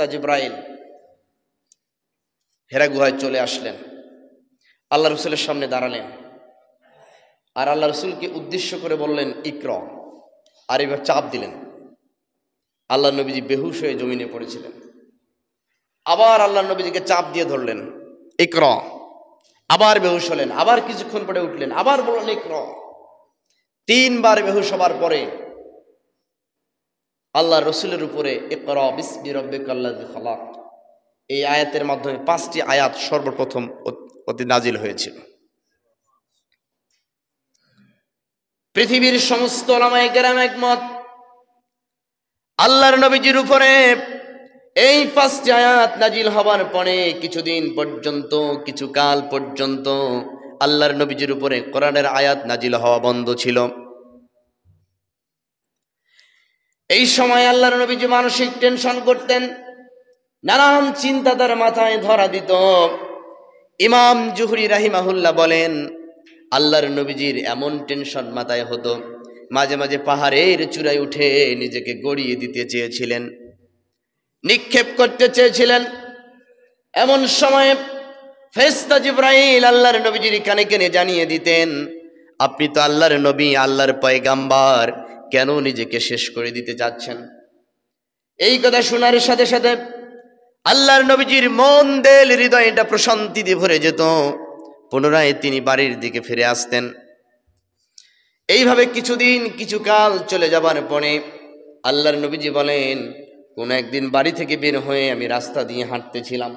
ফেরেশতা জিবরাইল হেরা গুহায় চলে আসলেন, আল্লাহ রসুলের সামনে দাঁড়ালেন, আর আল্লাহ রসুলকে উদ্দেশ্য করে বললেন ইকরা, আর এবার চাপ দিলেন। আল্লাহ নবীজি বেহুশ হয়ে জমিনে পড়েছিলেন। আবার আল্লাহ নবীজিকে চাপ দিয়ে ধরলেন ইকরা, আবার বেহুশ হলেন, আবার কিছুক্ষণ পরে উঠলেন, আবার বললেন ইকরা। 3 বার বেহুশ হবার পরে আল্লাহ রসুলের উপরে ইকরা বিসমি রাব্বিকাল্লাযী খালাক এই আয়াতের মাধ্যমে 5টি আয়াত সর্বপ্রথম অতি নাজিল হয়েছিল। পৃথিবীর সমস্ত উলামায়ে কেরাম একমত, আল্লাহর নবীজির উপরে এই 5টি আয়াত নাজিল হবার পরে কিছুদিন পর্যন্ত, কিছু কাল পর্যন্ত আল্লাহর নবীজির উপরে কোরআনের আয়াত নাজিল হওয়া বন্ধ ছিল। এই সময় আল্লাহর নবীজি মানসিক টেনশন করতেন, নানান চিন্তা তার মাথায় ধরা দিত। ইমাম জুহরি রাহিমাহুল্লাহ বলেন, আল্লাহর নবীজির এমন টেনশন মাথায় হতো, মাঝে মাঝে পাহাড়ের চূড়ায় উঠে নিজেকে গড়িয়ে দিতে চেয়েছিলেন, নিক্ষেপ করতে চেয়েছিলেন। এমন সময় ফেরেশতা জিবরাইল আল্লাহর নবীজির কানে কানে জানিয়ে দিতেন, আপনি তো আল্লাহর নবী, আল্লাহর পয়গাম্বার, কেন নিজেকে শেষ করে দিতে চাচ্ছেন? এই কথা শোনার সাথে সাথে আল্লাহর নবীজির মন, দিল, হৃদয়টা প্রশান্তি দিয়ে ভরে যেত। পুনরায় তিনি বাড়ির দিকে ফিরে আসতেন। এইভাবে কিছুদিন, কিছু কাল চলে যাবার পরে আল্লাহর নবীজি বলেন, কোন একদিন বাড়ি থেকে বের হয়ে আমি রাস্তা দিয়ে হাঁটতেছিলাম।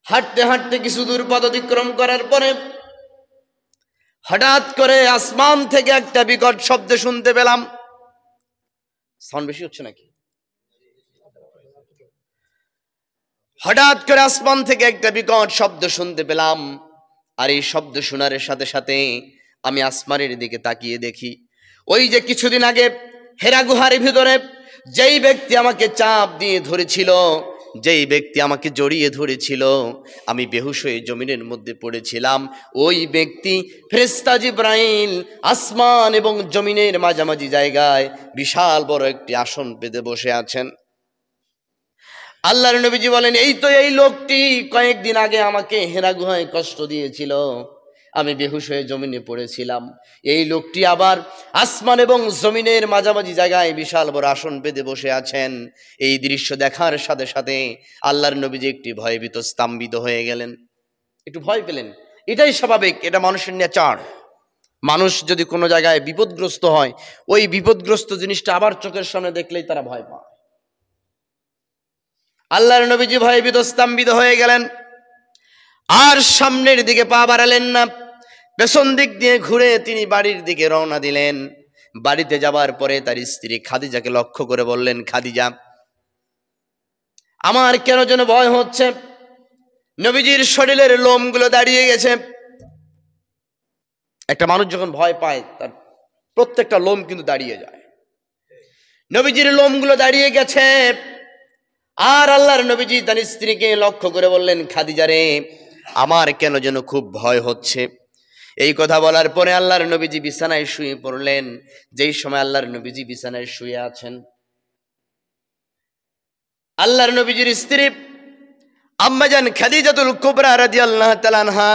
হাঁটতে হাঁটতে কিছু দূর পথ অতিক্রম করার পরে হঠাৎ করে আসমান থেকে একটা বিকট শব্দ শুনতে পেলাম। সাউন্ড বেশি হচ্ছে নাকি? হঠাৎ করে আসমান থেকে একটা বিকট শব্দ শুনতে পেলাম, আর এই শব্দ শোনার সাথে সাথে আমি আসমানের দিকে তাকিয়ে দেখি, ওই যে কিছুদিন আগে হেরা গুহার ভিতরে যেই ব্যক্তি আমাকে চাপ দিয়ে ধরেছিল, যেই ব্যক্তি আমাকে জড়িয়ে ধরেছিল, আমি বেহুশ হয়ে জমিনের মধ্যে পড়েছিলাম, ওই ব্যক্তি ফেরেশতা জিবরাইল আসমান এবং জমিনের মাঝামাঝি জায়গায় বিশাল বড় একটি আসন পেতে বসে আছেন। আল্লাহর নবীজি বলেন, এই তো এই লোকটি কয়েকদিন আগে আমাকে হেরা গুহায় কষ্ট দিয়েছিল, আমি বেহুশ হয়ে জমিনে পড়েছিলাম। এই লোকটি আবার আসমান এবং জমিনের মাঝামাঝি জায়গায় বিশাল বড় আসন পেতে বসে আছেন। এই দৃশ্য দেখার সাথে সাথে আল্লাহর নবীজি একটি ভয়ভীত, স্তম্ভিত হয়ে গেলেন, একটু ভয় পেলেন। এটাই স্বাভাবিক, এটা মানুষের নেচার। মানুষ যদি কোনো জায়গায় বিপদগ্রস্ত হয়, ওই বিপদগ্রস্ত জিনিসটা আবার চোখের সামনে দেখলেই তারা ভয় পায়। আল্লাহর নবীজি ভয়ভীত, স্তম্ভিত হয়ে গেলেন, আর সামনের দিকে পা বাড়ালেন না। পেছন দিক দিয়ে ঘুরে তিনি বাড়ির দিকে রওনা দিলেন। বাড়িতে যাবার পরে তার স্ত্রী খাদিজাকে লক্ষ্য করে বললেন, খাদিজা, আমার কেন যেন ভয় হচ্ছে, নবীজির শরীরের লোমগুলো দাঁড়িয়ে গেছে। একটা মানুষ যখন ভয় পায় তার প্রত্যেকটা লোম কিন্তু দাঁড়িয়ে যায়। নবীজির লোমগুলো দাঁড়িয়ে গেছে। আর আল্লাহর নবীজি তার স্ত্রীকে লক্ষ্য করে বললেন, খাদিজা রে, আমার কেন যেন খুব ভয় হচ্ছে। এই কথা বলার পরে আল্লাহর নবীজি বিছানায় শুয়ে পড়লেন। যেই সময় আল্লাহর নবীজি বিছানায় শুয়ে আছেন, আল্লাহর নবীজির স্ত্রী আম্মাজান খাদিজাতুল কুবরা রাদিয়াল্লাহু তাআলা আনহা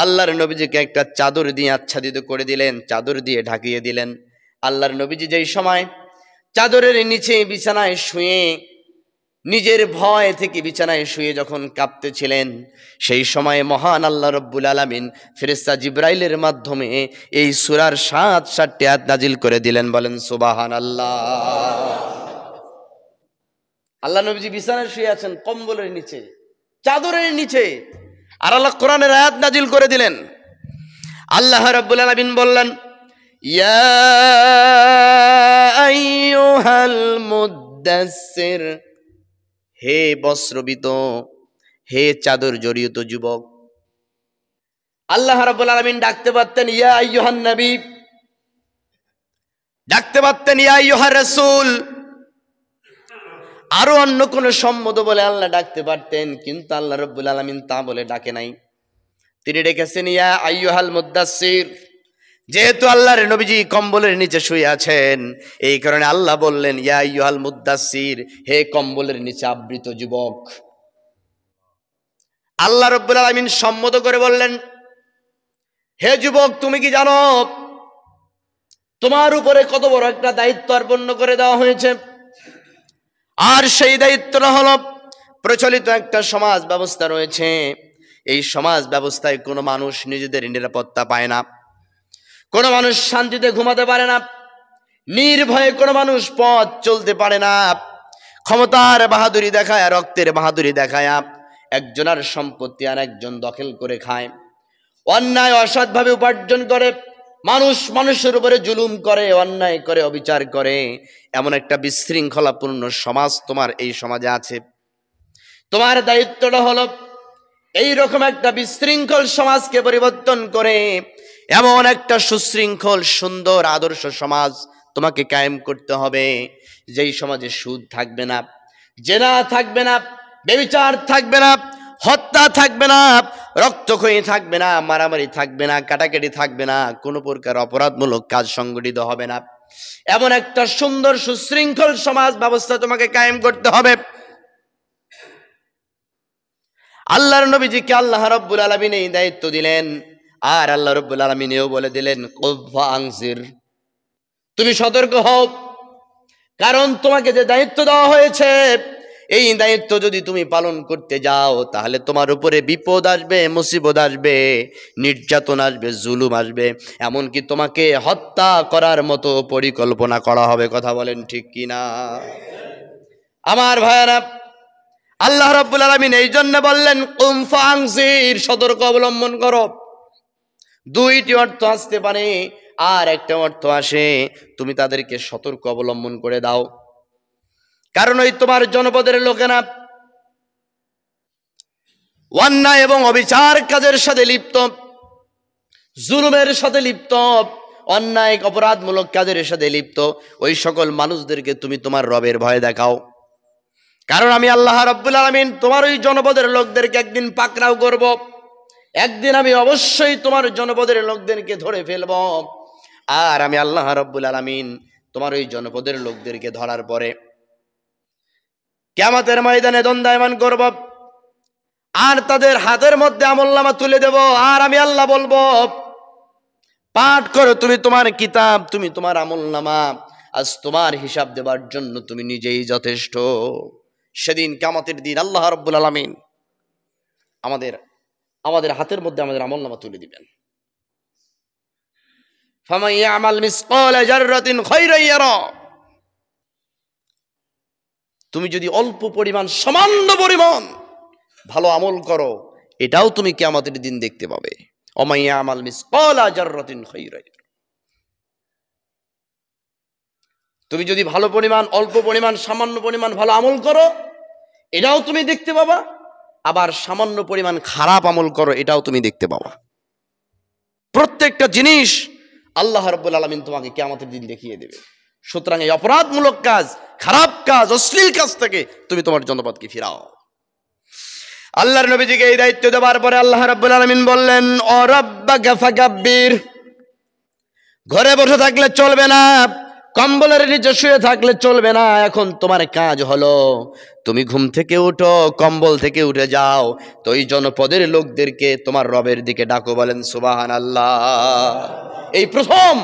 আল্লাহর নবীজিকে একটা চাদর দিয়ে আচ্ছাদিত করে দিলেন, চাদর দিয়ে ঢাকিয়ে দিলেন। আল্লাহর নবীজি যেই সময় চাদরের নিচে বিছানায় শুয়ে নিজের ভয় থেকে বিছানায় শুয়ে যখন কাঁপতেছিলেন, সেই সময় মহান আল্লাহ রব্বুল আলামিন ফেরেশতা জিবরাইলের মাধ্যমে এই সূরার 7টি আয়াত নাজিল করে দিলেন। বলেন সুবহানাল্লাহ। আল্লাহ নবীজি বিছানায় শুয়ে আছেন, কম্বলের নিচে, চাদরের নিচে, আর আল্লাহ কোরআনের আয়াত নাজিল করে দিলেন। আল্লাহ রাব্বুল আলামিন বললেন, ইয়া আইয়ুহাল মুদ্দাসসির, হে বস্ত্রবিত, হে চাদর জড়িত যুবক। আল্লাহ রাব্বুল আলামিন ডাকতে পারতেন ইয়া আইয়ুহান নবী, ডাকতে পারতেন ইয়া আইয়ুহার রাসূল, আরো অন্য কোন সম্বোধ বলে আল্লাহ ডাকতে পারতেন, কিন্তু আল্লাহ রাব্বুল আলামিন তা বলে ডাকে নাই। তিনি ডেকেছেন ইয়া আইয়ুহাল মুদ্দাসসির, যেহেতু আল্লাহর নবীজি কম্বলের নিচে শুয়ে আছেন, এই কারণে আল্লাহ বললেন, ইয়া আইয়ুহাল মুদ্দাসসির, হে কম্বলের নিচে আবৃত যুবক। আল্লাহ রাব্বুল আলামিন সম্মত করে বললেন, হে যুবক, তুমি কি জানো তোমার উপরে কত বড় একটা দায়িত্ব অর্পণ করে দেওয়া হয়েছে? আর সেই দায়িত্বটা হলো, প্রচলিত একটা সমাজ ব্যবস্থা রয়েছে, এই সমাজ ব্যবস্থায় কোনো মানুষ নিজেদের নিরাপত্তা পায় না, কোনো মানুষ শান্তিতে ঘুমাতে পারে না, নির্ভয়ে কোনো মানুষ পথ চলতে পারে না। ক্ষমতার বাহাদুরি দেখায়, রক্তের বাহাদুরি দেখায় একজনের সম্পত্তি আর একজন দখল করে খায়, অন্যায় অসৎভাবে উপার্জন করে, মানুষ মানুষের উপরে জুলুম করে, অন্যায় করে, অবিচার করে, এমন একটা বিশৃঙ্খলাপূর্ণ সমাজ তোমার এই সমাজে আছে। তোমার দায়িত্বটা হলো এই রকম একটা বিশৃঙ্খল সমাজকে পরিবর্তন করে এমন একটা সুশৃঙ্খল সুন্দর আদর্শ সমাজ তোমাকে কায়েম করতে হবে, যেই সমাজে সুদ থাকবে না, জেনা থাকবে না, ব্যভিচার থাকবে না, হত্যা থাকবে না, রক্তক্ষয়ী থাকবে না, মারামারি থাকবে না, কাটাকাটি থাকবে না, কোনো প্রকার অপরাধমূলক কাজ সংগঠিত হবে না। এমন একটা সুন্দর সুশৃঙ্খল সমাজ ব্যবস্থা তোমাকে কায়েম করতে হবে। আল্লাহর নবীজিকে আল্লাহ রাব্বুল আলামিন এই দায়িত্ব দিলেন, আর আল্লাহ রাব্বুল আলামিন এও বলে দিলেন, কুফা আনজির, তুমি সতর্ক হও, কারণ তোমাকে যে দায়িত্ব দেওয়া হয়েছে, এই দায়িত্ব যদি তুমি পালন করতে যাও, তাহলে তোমার উপরে বিপদ আসবে, মুসিবত আসবে, নির্যাতন আসবে, জুলুম আসবে, এমনকি তোমাকে হত্যা করার মতো পরিকল্পনা করা হবে। কথা বলেন ঠিক কিনা? আমার ভাইয়েরা, আল্লাহ রাব্বুল আলামিন এই জন্য বললেন কুম ফাআনজির, সতর্ক অবলম্বন করো। দুইটি অর্থ আসতে পারে, আর একটা অর্থ আসে তুমি তাদেরকে সতর্ক অবলম্বন করে দাও। কারণ ওই তোমার জনপদের লোকেরা অন্যায় এবং অবিচার কাজের সাথে লিপ্ত, জুলুমের সাথে লিপ্ত, অন্যায় অপরাধমূলক কাজের সাথে লিপ্ত, ওই সকল মানুষদেরকে তুমি তোমার রবের ভয় দেখাও। কারণ আমি আল্লাহ রাব্বুল আলামিন তোমার ওই জনপদের লোকদেরকে একদিন পাকড়াও করব, একদিন আমি অবশ্যই তোমার জনপদের লোকদেরকে ধরে ফেলব। আর আমি আল্লাহ রাব্বুল আলামিন তোমার ওই জনপদের লোকদেরকে ধরার পরে কিয়ামতের ময়দানে দণ্ডায়মান করব, আর তাদের হাতের মধ্যে আমলনামা তুলে দেব। আর আমি আল্লাহ বলবো, পাঠ করো তুমি তোমার কিতাব, তুমি তোমার আমলনামা, আজ তোমার হিসাব দেবার জন্য তুমি নিজেই যথেষ্ট। সেদিন কিয়ামতের দিন আল্লাহ রাব্বুল আলামিন আমাদের হাতের মধ্যে আমাদের আমলনামা তুলে দিবেন। ফামান ইয়ামাল মিসকালা যাররাতিন খায়রান ইয়ারা, তুমি যদি অল্প পরিমাণ, সামান্য পরিমাণ ভালো আমল করো, এটাও তুমি কিয়ামতের দিন দেখতে পাবে। ওয়া ইয়ামাল মিসকালা যাররাতিন খায়রান ইয়ারা, তুমি যদি ভালো পরিমাণ, অল্প পরিমাণ, সামান্য পরিমাণ ভালো আমল করো, এটাও তুমি দেখতে পাবা। আবার সামান্য পরিমাণ খারাপ আমল করো, এটাও তুমি দেখতে পাবা। প্রত্যেকটা জিনিস আল্লাহ রাব্বুল আলামিন তোমাকে কিয়ামতের দিন দেখিয়ে দেবে। সুতরাং এই অপরাধমূলক কাজ, খারাপ কাজ, অশ্লীল কাজ থেকে তুমি তোমার জনপদকে ফিরাও। আল্লাহর নবীজিকে এই দায়িত্ব দেওয়ার পরে আল্লাহ রাব্বুল আলামিন বললেন, ও রাব্বাকা ফাকাব্বির, ঘরে বসে থাকলে চলবে না, কম্বলের নিচে শুয়ে থাকলে চলবে না। এখন তোমার কাজ হলো, তুমি ঘুম থেকে উঠো, কম্বল থেকে উঠে যাও, তো এই জনপদের লোকদেরকে তোমার রবের দিকে ডাকো। বলেন সুবহানাল্লাহ। এই প্রথম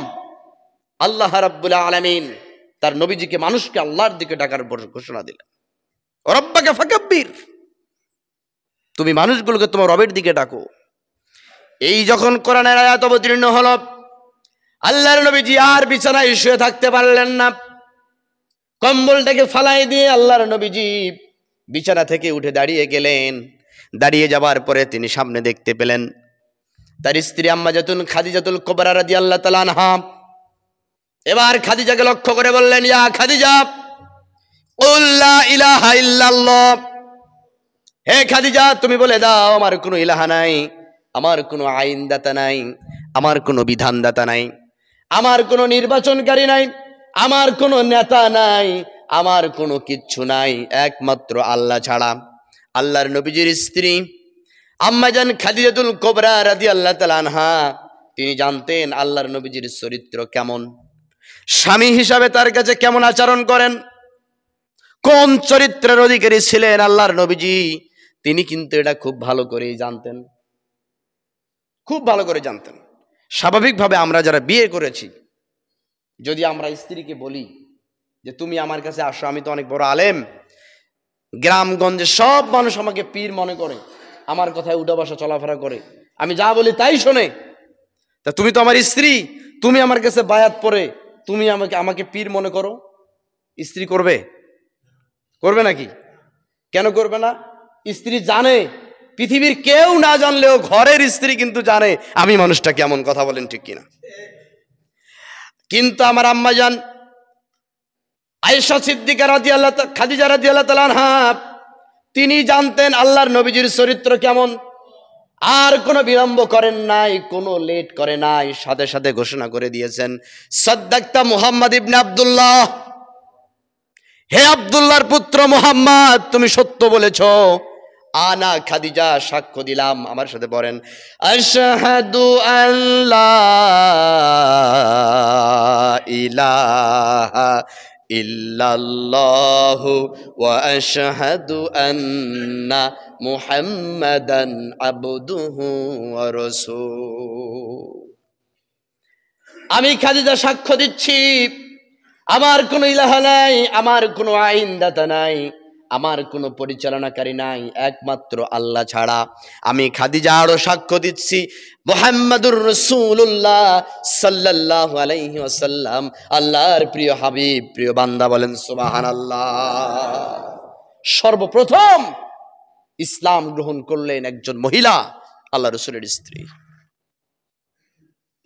আল্লাহ রাব্বুল আলামিন তার নবীজিকে মানুষকে আল্লাহর দিকে ডাকার ঘোষণা দিলেন, রাব্বাকা ফাকাব্বির, তুমি মানুষগুলোকে তোমার রবের দিকে ডাকো। এই যখন কোরআনের আয়াত অবতীর্ণ হলো, আল্লাহর নবীজি আর বিছানায় শুয়ে থাকতে পারলেন না। কম্বলটাকে ফালাই দিয়ে আল্লাহর নবীজি বিছানা থেকে উঠে দাঁড়িয়ে গেলেন। দাঁড়িয়ে যাবার পরে তিনি সামনে দেখতে পেলেন তার স্ত্রী আম্মাজাতুন খাদিজাতুল কুবরা রাদিয়াল্লাহু তাআলা আনহা। এবার খাদিজাকে লক্ষ্য করে বললেন, ইয়া খাদিজা, কুল লা ইলাহা ইল্লাল্লাহ, হে খাদিজা, তুমি বলে দাও আমার কোনো ইলাহা নাই, আমার কোনো আইনদাতা নাই, আমার কোনো বিধানদাতা নাই, আমার কোনো নির্বাচনকারী নাই, আমার কোনো নেতা নাই, আমার কোনো কিচ্ছু নাই, একমাত্র আল্লাহ ছাড়া। আল্লাহর নবীজির স্ত্রী আম্মাজান খাদিজাতুল কুবরা রাদিয়াল্লাহু তাআলা আনহা তিনি জানতেন আল্লাহর নবীজির চরিত্র কেমন, স্বামী হিসাবে তার কাছে কেমন আচরণ করেন, কোন চরিত্রের অধিকারী ছিলেন আল্লাহর নবীজি, তিনি কিন্তু এটা খুব ভালো করেই জানতেন, খুব ভালো করে জানতেন। স্বাভাবিকভাবে আমরা যারা বিয়ে করেছি, যদি আমরা স্ত্রীকে বলি যে তুমি আমার কাছে আসো, আমি তো অনেক বড় আলেম, গ্রামগঞ্জে সব মানুষ আমাকে পীর মনে করে, আমার কথায় উঠা বসা চলাফেরা করে, আমি যা বলি তাই শোনে, তা তুমি তো আমার স্ত্রী, তুমি আমার কাছে বায়াত পরে তুমি আমাকে পীর মনে করো, স্ত্রী করবে? করবে নাকি? কেন করবে না? স্ত্রী জানে, পৃথিবীর কেউ না জানলেও ঘরের স্ত্রী কিন্তু জানে আমি মানুষটা কেমন। কথা বলেন ঠিক কিনা? কিন্তু আমার আম্মা জান আয়েশা সিদ্দিকা রাদিয়াল্লাহু তাআলা, খাদিজা রাদিয়াল্লাহু তাআলা আনহা, তিনি জানতেন আল্লাহর নবীজির চরিত্র কেমন, আর কোনো বিলম্ব করেন নাই, কোনো লেট করে নাই, সাথে সাথে ঘোষণা করে দিয়েছেন, সাদ্দাক্তা মুহাম্মদ ইবনে আব্দুল্লাহ, হে আব্দুল্লাহর পুত্র মুহাম্মদ, তুমি সত্য বলেছো, আনা খাদিজা সাক্ষ্য দিলাম। আমার সাথে পড়েন, আশহাদু আল্লা ইলাহা ইল্লাল্লাহু ওয়া আশহাদু আন্না মুহাম্মাদান আবদুহু ওয়া রাসূলুহু। আমি খাদিজা সাক্ষ্য দিচ্ছি, আমার কোনো ইলাহা নাই, আমার কোনো আইনদাতা নাই, আমার কোনো পরিচালনাকারী নাই একমাত্র আল্লাহ ছাড়া। আমি খাদিজা আরো সাক্ষ্য দিচ্ছি মুহাম্মাদুর রাসূলুল্লাহ সাল্লাল্লাহু আলাইহি ওয়াসাল্লাম আল্লাহর প্রিয় হাবিব, প্রিয় বান্দা। বলেন সুবহানাল্লাহ। সর্বপ্রথম ইসলাম গ্রহণ করলেন একজন মহিলা, আল্লাহ রাসূলের স্ত্রী।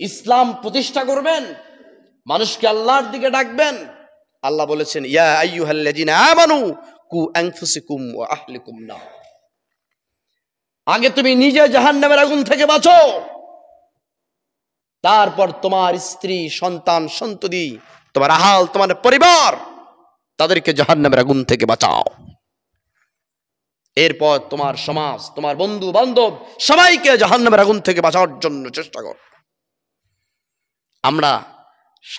ইসলাম প্রতিষ্ঠা করবেন, মানুষকে আল্লাহর দিকে ডাকবেন। আল্লাহ বলেছেন, ইয়া আইয়ুহাল্লাযিনা আমানু কু আনফুসাকুম ওয়া আহলিকুম নার। আগে তুমি নিজে জাহান্নামের আগুন থেকে বাঁচো, তারপর তোমার স্ত্রী, সন্তান, সন্ততি, তোমার আহাল, তোমার পরিবার, তাদেরকে জাহান্নামের আগুন থেকে বাঁচাও। এরপর তোমার সমাজ, তোমার বন্ধু বান্ধব, সবাইকে জাহান্নামের আগুন থেকে বাঁচানোর জন্য চেষ্টা কর।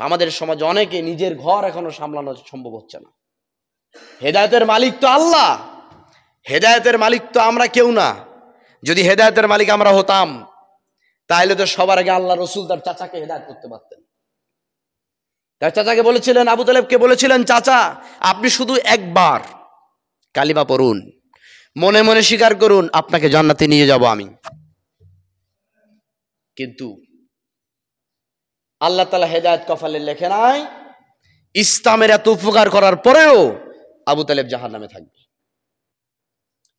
আমাদের সমাজে অনেকে নিজের ঘর এখনো সামলানো সম্ভব হচ্ছে না। হেদায়েতের মালিক তো আল্লাহ, হেদায়েতের মালিক তো আমরা কেউ না। যদি হেদায়েতের মালিক আমরা হতাম, তাহলে তো সবার আগে আল্লাহ রসুল তার চাচাকে হেদায়েত করতে পারতেন। তার চাচাকে বলেছিলেন, আবু তালেবকে বলেছিলেন, চাচা আপনি শুধু একবার কালিমা পড়ুন, মনে মনে স্বীকার করুন, আপনাকে জান্নাতে নিয়ে যাব আমি। কিন্তু আল্লাহ তাআলা হেদায়েত কপালে লেখে নাই। ইসলামের এত উপকার করার পরেও আবু তালেব জাহান্নামে থাকবে।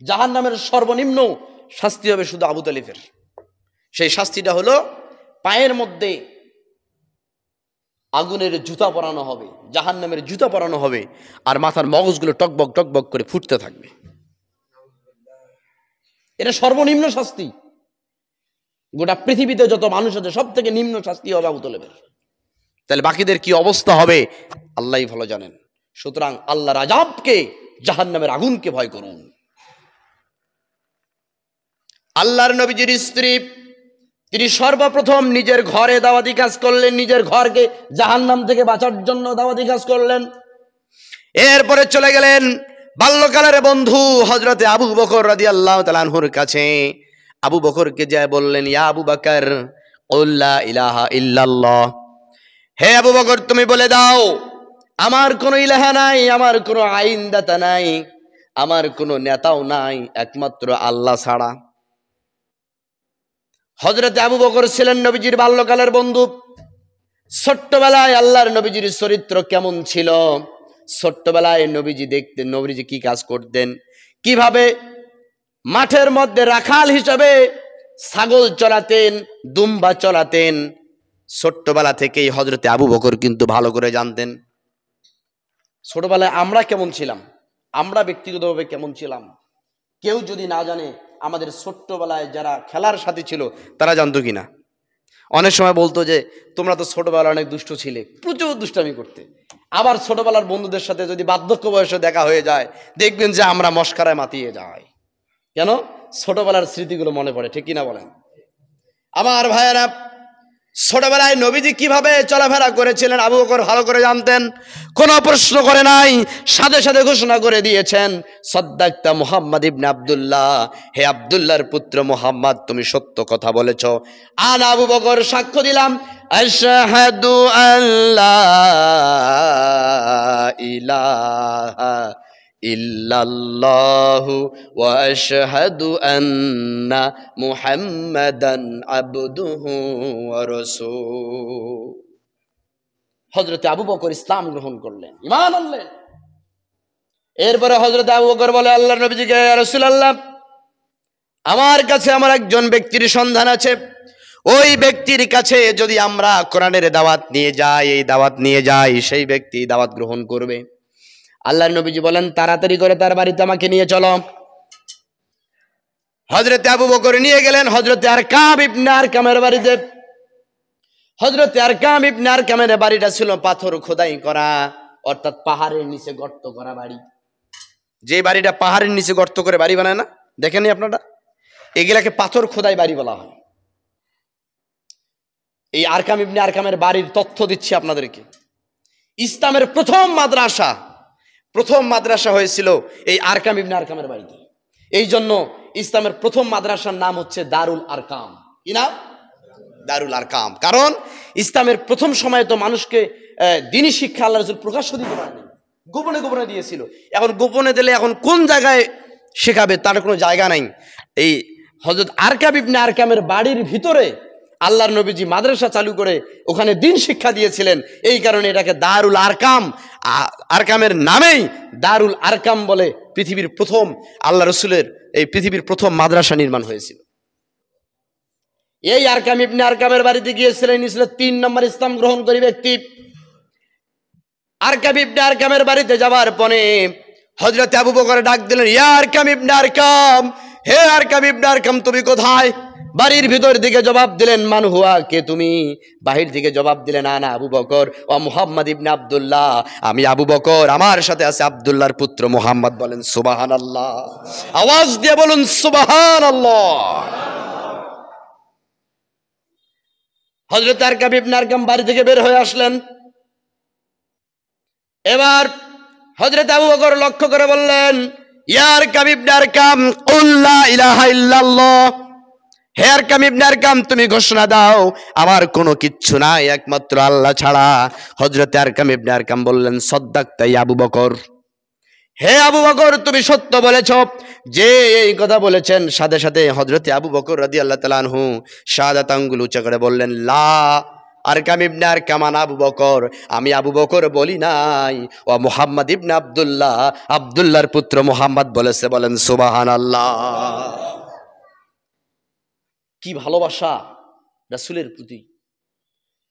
জাহান্নামের সর্বনিম্ন শাস্তি হবে শুধু আবু তালেবের। সেই শাস্তিটা হলো পায়ের মধ্যে আগুনের জুতা পরানো হবে, জাহান্নামের জুতা পরানো হবে, আর মাথার মগজগুলো টকবক টকবক করে ফুটতে থাকবে। এটা সর্বনিম্ন শাস্তি। গোটা পৃথিবীতে যত মানুষ আছে সব থেকে নিম্ন শাস্তি হবে আবু তালেবের। তাহলে বাকিদের কি অবস্থা হবে আল্লাহই ভালো জানেন। সুতরাং আল্লাহর আযাবকে, জাহান্নামের আগুনকে ভয় করুন। আল্লাহর নবীজির স্ত্রী, তিনি সর্বপ্রথম নিজের ঘরে দাওয়াতি কাজ করলেন, নিজের ঘরকে জাহান্নাম থেকে বাঁচার জন্য দাওয়াতি কাজ করলেন। এরপরে চলে গেলেন বাল্যকালের বন্ধু হযরতে আবু বকর রাদিয়াল্লাহু তাআলা আনহুর কাছে। আবু বকরকে যায় বললেন, ইয়া আবু বকর কুল লা ইলাহা ইল্লাল্লাহ, হে আবু বকর তুমি বলে দাও আমার কোনো ইলাহা নাই, আমার কোনো আইনদাতা নাই, আমার কোনো নেতাও নাই একমাত্র আল্লাহ ছাড়া। হযরতে আবু বকর ছিলেন নবীজির বাল্যকালের বন্ধু। ছোট্টবেলায় আল্লাহর নবীজির চরিত্র কেমন ছিল, ছোট্টবেলায় নবীজি দেখতেন, নবীজি কি কাজ করতেন, কিভাবে মাঠের মধ্যে রাখাল হিসাবে ছাগল চড়াতেন, দুম্বা চড়াতেন, ছোট্টবেলা থেকেই হযরতে আবু বকর কিন্তু ভালো করে জানতেন। ছোটবেলায় আমরা কেমন ছিলাম, আমরা ব্যক্তিগতভাবে কেমন ছিলাম, কেউ যদি না জানে, আমাদের ছোট্টবেলায় যারা খেলার সাথী ছিল তারা জানতো কিনা? অনেক সময় বলতো যে তোমরা তো ছোটবেলায় অনেক দুষ্ট ছিলে, প্রচুর দুষ্টামি করতে। আবার ছোটবেলার বন্ধুদের সাথে যদি বার্ধক্য বয়সে দেখা হয়ে যায়, দেখবেন যে আমরা মস্কারায় মাতিয়ে যাই। কেন? ছোটবেলার স্মৃতিগুলো মনে পড়ে, ঠিক কিনা বলেন? আমার ভাইয়েরা, ছোটবেলায় নবীজি কিভাবে চলাফেরা করেছিলেন আবু বকর ভালো করে জানতেন, কোনো প্রশ্ন করে নাই, সাথে সাথে ঘোষণা করে দিয়েছেন, সাদ্দাকতা মুহাম্মদ ইবনে আব্দুল্লাহ, হে আব্দুল্লাহর পুত্র মুহাম্মদ, তুমি সত্য কথা বলেছ। আনা আবু বকর সাক্ষ্য দিলাম, আশহাদু আল্লা ইলাহা ইল্লাল্লাহু ওয়া আশহাদু আন্না মুহাম্মাদান আবদুহু ওয়া রাসূলুহু। হযরত আবু বকর ইসলাম গ্রহণ করলেন, ঈমান আনলেন। এরপরে হযরত আবু বকর বলে আল্লাহর নবীজিকে, ইয়া রাসূলুল্লাহ, আমার কাছে আমার একজন ব্যক্তির সন্ধান আছে, ওই ব্যক্তির কাছে যদি আমরা কোরআনের দাওয়াত নিয়ে যাই, এই দাওয়াত নিয়ে যাই, সেই ব্যক্তি দাওয়াত গ্রহণ করবে। আল্লাহর নবীজি বলেন, তাড়াতাড়ি করে তার বাড়িতে আমাকে নিয়ে চলো। হযরত আবু বকর নিয়ে গেলেন হযরত আরকাম ইবনে আরকামের বাড়িতে। হযরত আরকাম ইবনে আরকামের বাড়িটা ছিল পাথর খোদাই করা, অর্থাৎ পাহাড়ের নিচে গর্ত করা বাড়ি। যে বাড়িটা পাহাড়ের নিচে গর্ত করে বাড়ি বানায় না, দেখেননি আপনারা, এগুলাকে পাথর খোদাই বাড়ি বলা হয়। এই আরকাম ইবনে আরকামের বাড়ির তথ্য দিচ্ছি আপনাদেরকে। ইসলামের প্রথম মাদ্রাসা হয়েছিল এই আরকাম ইবনে আরকামের বাড়িতে। এই জন্য ইসলামের প্রথম মাদ্রাসার নাম হচ্ছে দারুল আরকাম। কি নাম? দারুল আরকাম। কারণ ইসলামের প্রথম সময়ে তো মানুষকে দ্বীনি শিক্ষা আল্লাহ রাসূল প্রকাশ্য দিতে পারেনি, গোপনে গোপনে দিয়েছিল। এখন গোপনে দিলে এখন কোন জায়গায় শেখাবে তার কোনো জায়গা নাই। এই হযরত আরকাম ইবনে আরকামের বাড়ির ভিতরে আল্লাহর নবীজি মাদ্রাসা চালু করে ওখানে দ্বীন শিক্ষা দিয়েছিলেন। এই কারণে এটাকে দারুল আরকাম, আরকামের নামেই দারুল আরকাম বলে পৃথিবীর প্রথম আল্লাহ রসুলের এই পৃথিবীর প্রথম মাদ্রাসা নির্মাণ হয়েছিল। এই আরকাম ইবনে আরকামের বাড়িতে গিয়েছিলেন 3 নম্বর ইসলাম গ্রহণকারী ব্যক্তি। আরকাম ইবনে আরকামের বাড়িতে যাওয়ার পরে হযরত আবু বকর ডাক দিলেন, ইয়া আরকাম ইবনে আরকাম, হে আরকাম ইবনে আরকাম, তুমি কোথায়? বাড়ির ভিতর দিকে জবাব দিলেন, মান হুয়া, কে তুমি? বাহির দিকে জবাব দিলেন, আনা আবু বকর ও মুহাম্মদ ইবনে আব্দুল্লাহ, আমি আবু বকর, আমার সাথে আছে আব্দুল্লাহর পুত্র মুহাম্মদ। বলেন সুবহানাল্লাহ, আওয়াজ দিয়ে বলুন সুবহানাল্লাহ। হযরত আরকাম ইবনে আরকাম বাড়ি থেকে বের হয়ে আসলেন। এবার হযরত আবু বকর লক্ষ্য করে বললেন, ইয়া আরকাম ইবনে আরকাম, কুল লা ইলাহা ইল্লাল্লাহ, হে আরকাম ইবনে আরকাম, তুমি ঘোষণা দাও আমার কোনো কিচ্ছু নাই একমাত্র আল্লাহ ছাড়া। হযরত আরকাম ইবনে আরকাম বললেন, সাদ্দাকতা ইয়া আবু বকর, হে আবু বকর, তুমি সত্য বলেছ। যে এই কথা বলেছেন, সাথে সাথে হযরত আবু বকর রাদিয়াল্লাহু তাআলা আনহু শাহাদাত আঙ্গুল উঁচা করে বললেন, লা আরকাম ইবনে আরকাম, আনা আবু বকর, আমি আবু বকর বলি নাই, ও মুহাম্মদ ইবনে আব্দুল্লাহ, আব্দুল্লাহর পুত্র মুহাম্মদ বলেছে। বলেন সুবহানাল্লাহ। কি ভালোবাসা রাসূলের প্রতি,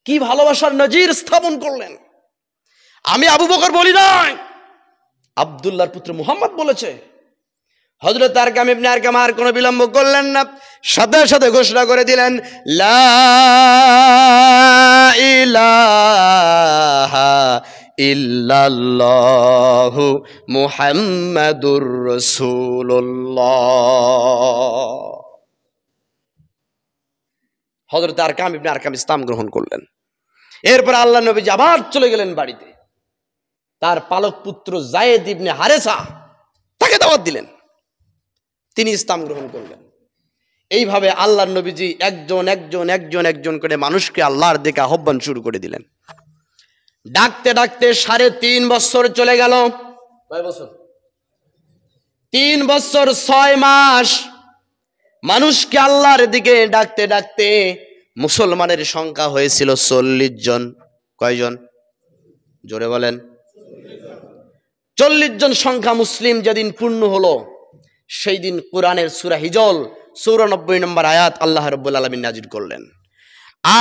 কি ভালোবাসার নজির স্থাপন করলেন। আমি আবু বকর বলি নাই, আব্দুল্লাহর পুত্র মুহাম্মদ বলেছে। হযরত আরকাম ইবনে আরকাম আর কোনো বিলম্ব করলেন না, সাথে সাথে ঘোষণা করে দিলেন, লা ইলাহা ইল্লাল্লাহু মুহাম্মাদুর রাসূলুল্লাহ। হযরত আরকাম ইবনে আরকাম ইসলাম গ্রহণ করলেন। এরপর আল্লাহ নবী আবার চলে গেলেন বাড়িতে। তার পালক পুত্র যায়েদ ইবনে হারেসা, তাকে দাওয়াত দিলেন, তিনি ইসলাম গ্রহণ করলেন। এইভাবে আল্লাহর নবীজি একজন করে মানুষকে আল্লাহর দিকে আহ্বান শুরু করে দিলেন। ডাকতে ডাকতে 3.5 বছর চলে গেল। কয় বছর? 3 বছর 6 মাস মানুষকে আল্লাহর দিকে ডাকতে ডাকতে মুসলমানের সংখ্যা হয়েছিল 40 জন। কয়জন? জোরে বলেন। 40 জন সংখ্যা মুসলিম যেদিন পূর্ণ হলো, সেই দিন কোরআনের সূরা হিজল 94 নম্বর আয়াত আল্লাহ রাব্বুল আলামিন নাযিল করলেন।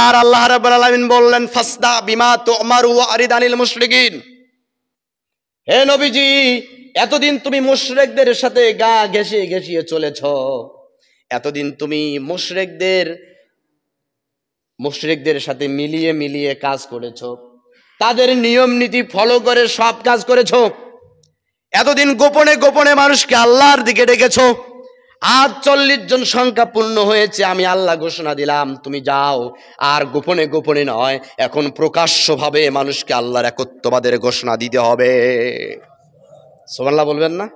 আর আল্লাহ রাব্বুল আলামিন বললেন, ফাসদা বিমা তুমারু ওয়া আরিদ আনিল মুশরিকিন। হে নবীজি, এতদিন তুমি মুশরিকদের সাথে গা ঘেঁষিয়ে ঘেঁষিয়ে চলেছ, এতদিন তুমি মুশরিকদের সাথে মিলিয়ে মিলিয়ে কাজ করেছ, তাদের নিয়ম নীতি ফলো করে সব কাজ করেছ, এতদিন গোপনে গোপনে মানুষকে আল্লাহর দিকে ডেকেছ। আজ 40 জন সংখ্যা পূর্ণ হয়েছে, আমি আল্লাহ ঘোষণা দিলাম তুমি যাও। আর গোপনে গোপনে নয়, এখন প্রকাশ্যভাবে মানুষকে আল্লাহর একত্ববাদের ঘোষণা দিতে হবে। সুবহানাল্লাহ বলবেন না?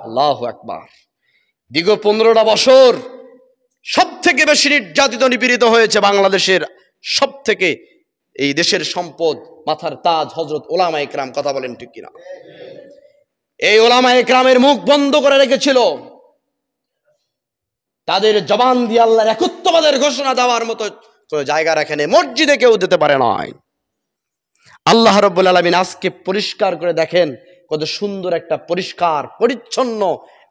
আল্লাহু আকবার। দীর্ঘ 15টা বছর সব থেকে বেশি নির্যাতিত নিপীড়িত হয়েছে বাংলাদেশের সব থেকে এই দেশের সম্পদ, মাথার তাজ হযরত উলামায়ে কেরাম। কথা বলেন ঠিক কিনা? এই উলামায়ে কেরামের মুখ বন্ধ করে রেখেছিল। তাদের জবান দিয়ে আল্লাহর একত্ববাদের ঘোষণা দেওয়ার মতো কোনো জায়গা রাখেনি, মসজিদে কেউ দিতে পারে নাই। আল্লাহ রাব্বুল আলামিন আজকে পরিষ্কার করে দেখেন কত সুন্দর একটা পরিষ্কার পরিচ্ছন্ন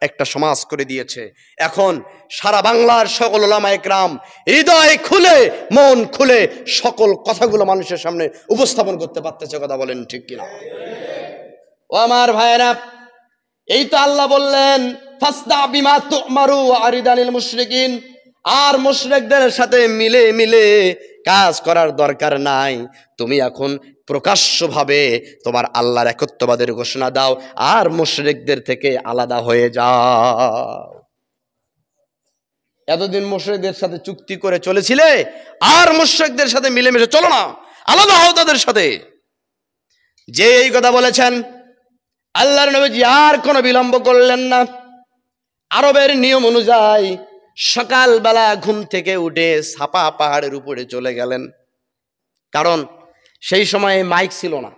একটা সমাজ করে দিয়েছে। এখন সারা বাংলার সকল উলামায়ে কেরাম হৃদয় খুলে মন খুলে সকল কথাগুলো মানুষের সামনে উপস্থাপন করতে পারতেছে। কথা বলেন ঠিক কিনা? ও আমার ভাইয়েরা, এই তো আল্লাহ বললেন ফাসদা বিমা তুমারু ওয়া আরিদ আনিল মুশরিকিন। আর মুশরিকদের সাথে মিলে মিলে কাজ করার দরকার নাই, তুমি এখন প্রকাশ্যভাবে তোমার আল্লাহর একত্ববাদের ঘোষণা দাও আর মুশরিকদের থেকে আলাদা হয়ে যাও। এতদিন মুশরিকদের সাথে চুক্তি করে চলেছিলে, আর মুশরিকদের সাথে মিলেমিশে চলো না, আলাদা হও তাদের সাথে। যে এই কথা বলেছেন আল্লাহর নবীজি আর কোনো বিলম্ব করলেন না। আরবের নিয়ম অনুযায়ী সকালবেলা ঘুম থেকে উঠে সাপা পাহাড়ের উপরে চলে গেলেন। কারণ সেই সময়ে মাইক ছিল না,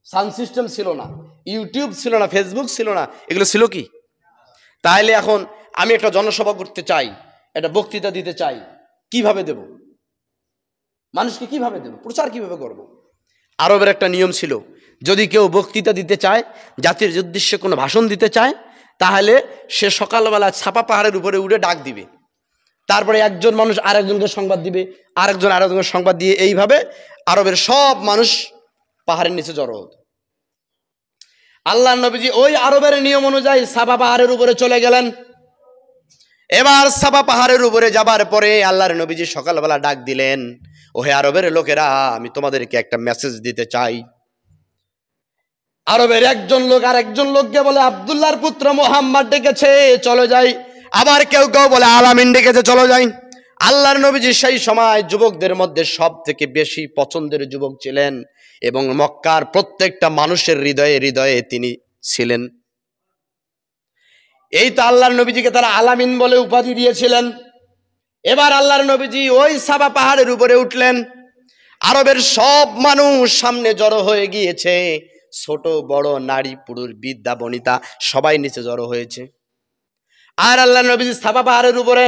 সাউন্ড সিস্টেম ছিল না, ইউটিউব ছিল না, ফেসবুক ছিল না, এগুলো ছিল কি? তাহলে এখন আমি একটা জনসভা করতে চাই, একটা বক্তৃতা দিতে চাই, কিভাবে দেব? মানুষকে কিভাবে দেব? প্রচার কিভাবে করব? আরবের একটা নিয়ম ছিল, যদি কেউ বক্তৃতা দিতে চায়, জাতির উদ্দেশ্যে কোনো ভাষণ দিতে চায়, তাহলে সে সকালবেলা ছাপা পাহাড়ের উপরে উঠে ডাক দিবে। তারপরে একজন মানুষ আরেকজনকে সংবাদ দিবে, আরেকজন আরেকজনকে সংবাদ দিয়ে, এইভাবে আরবের সব মানুষ পাহাড়ের নিচে জড়ো হতো। আল্লাহর নবীজি ওই আরবের নিয়ম অনুযায়ী সাফা পাহাড়ের উপরে চলে গেলেন। এবার সাফা পাহাড়ের উপরে যাবার পরে আল্লাহর নবীজি সকালবেলা ডাক দিলেন, ওহে আরবের লোকেরা, আমি তোমাদেরকে একটা মেসেজ দিতে চাই। আরবের একজন লোক আর একজন লোককে বলে আব্দুল্লাহর পুত্র মুহাম্মদ ডেকেছে, চলে যাই। আবার কেউ কেউ বলে আলামিন ডেকেছে, চলে যাই। আল্লাহর নবীজি সেই সময় যুবকদের মধ্যে সব থেকে বেশি পছন্দের যুবক ছিলেন এবং মক্কার প্রত্যেকটা মানুষের হৃদয়ে হৃদয়ে তিনি ছিলেন। এই তো আল্লাহর নবীজিকে তারা আলামিন বলে উপাধি দিয়েছিলেন। এবার আল্লাহর নবীজি ওই সাফা পাহাড়ের উপরে উঠলেন। আরবের সব মানুষ সামনে জড়ো হয়ে গিয়েছে, ছোট বড় নারী পুরুষ বৃদ্ধা বনিতা সবাই নিচে জড়ো হয়েছে। আর আল্লাহর নবীজি সাফা পাহাড়ের উপরে,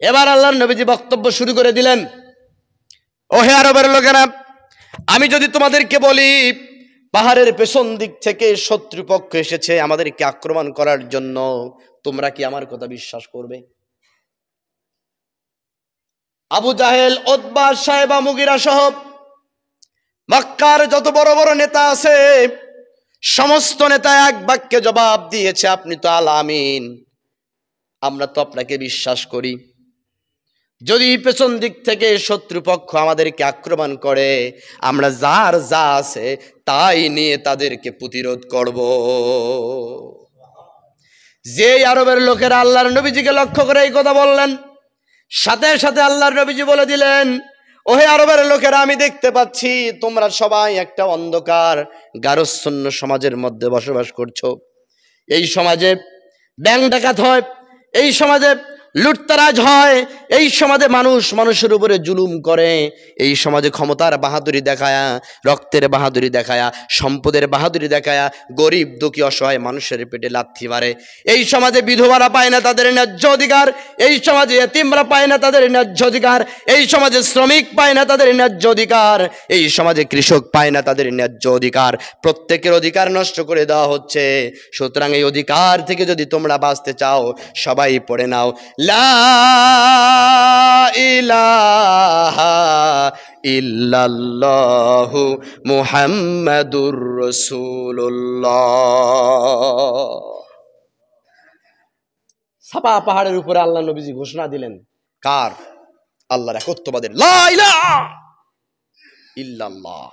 এবার আল্লাহর নবীজি বক্তব্য শুরু করে দিলেন, ওহে আরবের লোকেরা, আমি যদি তোমাদেরকে বলি পাহাড়ের পেছন দিক থেকে শত্রুপক্ষ এসেছে আমাদেরকে আক্রমণ করার জন্য, তোমরা কি আমার কথা বিশ্বাস করবে? আবু জাহেল, উতবা, সাইবা, মুগিরা সহ মক্কার যত বড় বড় নেতা আছে সমস্ত নেতা এক বাক্যে জবাব দিয়েছে, আপনি তো আল আমিন, আমরা তো আপনাকে বিশ্বাস করি। যদি পেছন দিক থেকে শত্রুপক্ষ আমাদেরকে আক্রমণ করে, আমরা যার যা আছে তাই নিয়ে তাদেরকে প্রতিরোধ করব। যে আরবের লোকেরা আল্লাহর নবীজিকে লক্ষ্য করে এই কথা বললেন, সাথে সাথে আল্লাহর নবীজি বলে দিলেন, ওহে আরবের লোকেরা, আমি দেখতে পাচ্ছি তোমরা সবাই একটা অন্ধকার গারস্থন্য সমাজের মধ্যে বসবাস করছো। এই সমাজে ব্যাং ডাকাত হয়, এই সমাজে লুটতারাজ হয়, এই সমাজে মানুষ মানুষের উপরে জুলুম করে, এই সমাজে ক্ষমতার বাহাদুরি দেখায়া, রক্তের বাহাদুরি দেখায়া, সম্পদের বাহাদুরি দেখায়া গরিব দুঃখী অসহায় মানুষের পেটে লাথি মারে। এই সমাজে বিধবারা পায় না তাদের ন্যায্য অধিকার, এই সমাজে এতিমরা পায় না তাদের ন্যায্য অধিকার, এই সমাজে শ্রমিক পায় না তাদের ন্যায্য অধিকার, এই সমাজে কৃষক পায় না তাদের ন্যায্য অধিকার। প্রত্যেকের অধিকার নষ্ট করে দেওয়া হচ্ছে। সুতরাং এই অধিকার থেকে যদি তোমরা বাঁচতে চাও, সবাই পড়ে নাও লা ইলাহা ইল্লাল্লাহু মুহাম্মাদুর রাসূলুল্লাহ। সাফা পাহাড়ের উপরে আল্লাহ নবীজি ঘোষণা দিলেন, কার? আল্লাহর একত্ববাদের, লা ইলাহা ইল্লাল্লাহ।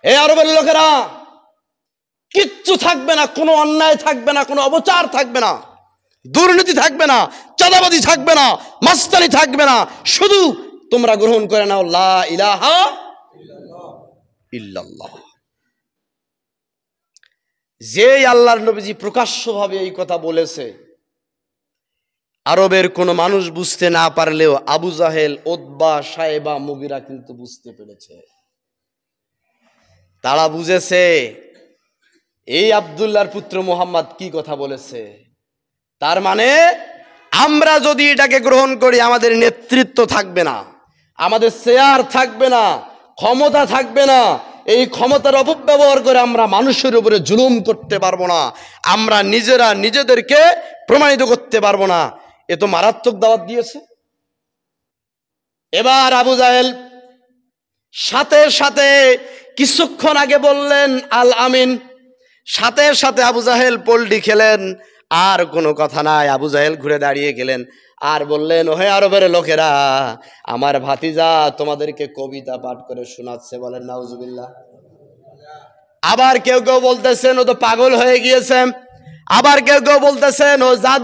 এই আরবের লোকেরা, কিচ্ছু থাকবে না, কোনো অন্যায় থাকবে না, কোনো অবচার থাকবে না, দুর্নীতি থাকবে না, চাঁদাবাজি থাকবে না, মাস্তানি থাকবে না, শুধু তোমরা গ্রহণ করে নাও লা ইলাহা ইল্লাল্লাহ। যে আল্লাহর নবীজি প্রকাশ্যভাবে এই কথা বলেছে, আরবের কোন মানুষ বুঝতে না পারলেও আবু জাহেল, উতবা, সায়েবা, মুগিরা কিন্তু বুঝতে পেরেছে। তারা বুঝেছে এই আব্দুল্লাহর পুত্র মুহাম্মদ কি কথা বলেছে। তার মানে আমরা যদি এটাকে গ্রহণ করি, আমাদের নেতৃত্ব থাকবে না, আমাদের চেয়ার থাকবে না, ক্ষমতা থাকবে না। এই ক্ষমতার অপব্যবহার করে আমরা মানুষের উপরে জুলুম করতে পারবো না, আমরা নিজেরা নিজেদেরকে প্রমাণিত করতে পারবো না। এ তো মারাত্মক দাওয়াত দিয়েছে। এবার আবু জাহেল সাথে সাথে কিছুক্ষণ আগে বললেন আল আমিন, সাথে সাথে আবু জাহেল পল্টি খেলেন, আর কোনো কথা নাই। আবু জাহেল ঘুরে দাঁড়িয়ে গেলেন আর বললেন, ওহে আরবের লোকেরা, আমার ভাতিজা তোমাদেরকে কবিতা পাঠ করে শোনাচ্ছে। বলেন নাউজুবিল্লাহ। আবার কেউ কেউ বলতেছেন ও তো পাগল হয়ে গিয়েছে, আবার কেউ কেউ বলতেছেন ও জাদু